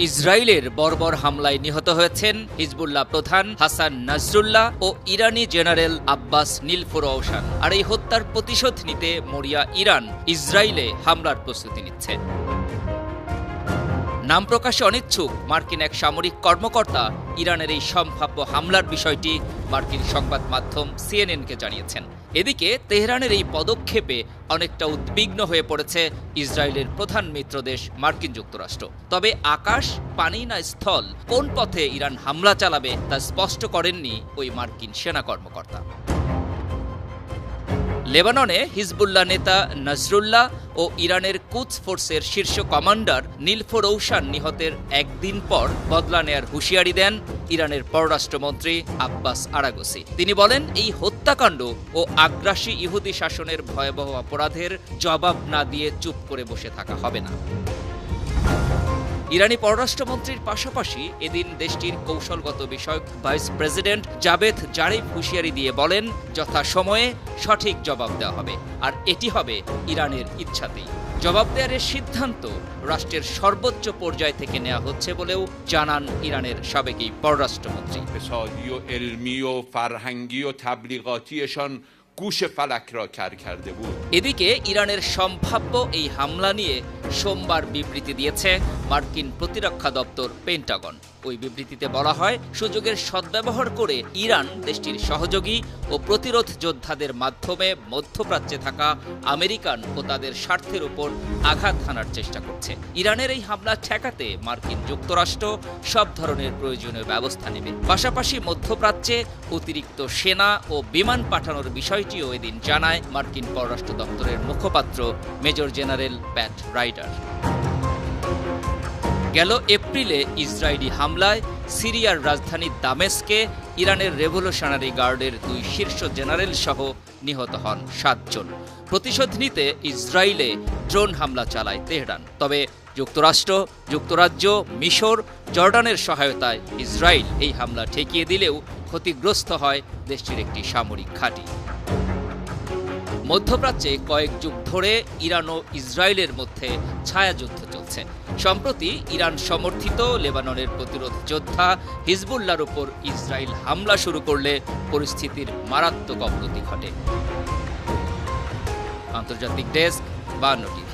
ইসরায়েলের বর্বর হামলায় নিহত হয়েছেন হিজবুল্লাহ প্রধান হাসান নাসরুল্লাহ ও ইরানি জেনারেল আব্বাস নীলফুরৌশান। আর এই হত্যার প্রতিশোধ নিতে মরিয়া ইরান ইসরায়েলে হামলার প্রস্তুতি নিচ্ছে। নাম প্রকাশে অনিচ্ছুক মার্কিন এক সামরিক কর্মকর্তা ইরানের এই সম্ভাব্য হামলার বিষয়টি মার্কিন সংবাদ মাধ্যম সিএনএনকে জানিয়েছেন। এদিকে তেহরানের এই পদক্ষেপে অনেকটা উদ্বিগ্ন হয়ে পড়েছে ইসরায়েলের প্রধান মিত্রদেশ মার্কিন যুক্তরাষ্ট্র। তবে আকাশ, পানি না স্থল, কোন পথে ইরান হামলা চালাবে তা স্পষ্ট করেননি ওই মার্কিন সেনা কর্মকর্তা। লেবাননে হিজবুল্লাহ নেতা নাসরুল্লাহ ও ইরানের কুদস ফোর্সের শীর্ষ কমান্ডার নীলফুরৌশান নিহতের একদিন পর বদলা নেয়ার হুঁশিয়ারি দেন ইরানের পররাষ্ট্রমন্ত্রী আব্বাস আরাগসি। তিনি বলেন, এই হত্যাকাণ্ড ও আগ্রাসী ইহুদি শাসনের ভয়াবহ অপরাধের জবাব না দিয়ে চুপ করে বসে থাকা হবে না। ইরানি পররাষ্ট্রমন্ত্রীর পাশাপাশি এদিন দেশটির কৌশলগত বিষয়ক ভাইস প্রেসিডেন্ট জাবেদ জারিফ হুঁশিয়ারি দিয়ে বলেন, যথাসময়ে সঠিক জবাব দেওয়া হবে, আর এটি হবে ইরানের ইচ্ছাতেই। জবাব দেওয়ার সিদ্ধান্ত রাষ্ট্রের সর্বোচ্চ পর্যায় থেকে নেওয়া হচ্ছে বলেও জানান ইরানের সাবেক পররাষ্ট্রমন্ত্রী। এদিকে ইরানের সম্ভাব্য এই হামলা নিয়ে সোমবার বিবৃতি দিয়েছে মার্কিন প্রতিরক্ষা দপ্তর পেন্টাগন। ওই বিবৃতিতে বলা হয়, সুযোগের সদ্ব্যবহার করে ইরান দেশটির সহযোগী ও প্রতিরোধ যোদ্ধাদের মাধ্যমে মধ্যপ্রাচ্যে থাকা আমেরিকান ও তাদের স্বার্থের উপর আঘাত হানার চেষ্টা করছে। ইরানের এই হামলা ঠেকাতে মার্কিন যুক্তরাষ্ট্র সব ধরনের প্রয়োজনীয় ব্যবস্থা নেবে। পাশাপাশি মধ্যপ্রাচ্যে অতিরিক্ত সেনা ও বিমান পাঠানোর বিষয়টিও এদিন জানায় মার্কিন পররাষ্ট্র দপ্তরের মুখপাত্র মেজর জেনারেল প্যাট রাইডার। গেল এপ্রিলে ইসরায়েলি হামলায় সিরিয়ার রাজধানী দামেস্কে ইরানের রেভলিউশনারি গার্ডের 2 শীর্ষ জেনারেল সহ নিহত হন 7 জন। প্রতিশোধ নিতে ইসরায়েলে ড্রোন হামলা চালায় তেহরান। তবে যুক্তরাষ্ট্র, যুক্তরাজ্য, মিশর, জর্ডানের সহায়তায় ইসরায়েল এই হামলা ঠেকিয়ে দিলেও ক্ষতিগ্রস্ত হয় দেশটির একটি সামরিক ঘাঁটি। মধ্যপ্রাচ্যে কয়েক যুগ ধরে ইরান ও ইসরায়েলের মধ্যে ছায়াযুদ্ধ চলছে। সম্প্রতি ইরান সমর্থিত লেবাননের প্রতিরোধ যোদ্ধা হিজবুল্লাহর উপর ইসরায়েল হামলা শুরু করলে পরিস্থিতির মারাত্মক অবনতি ঘটে। আন্তর্জাতিক ডেস্ক, 52 টিভি।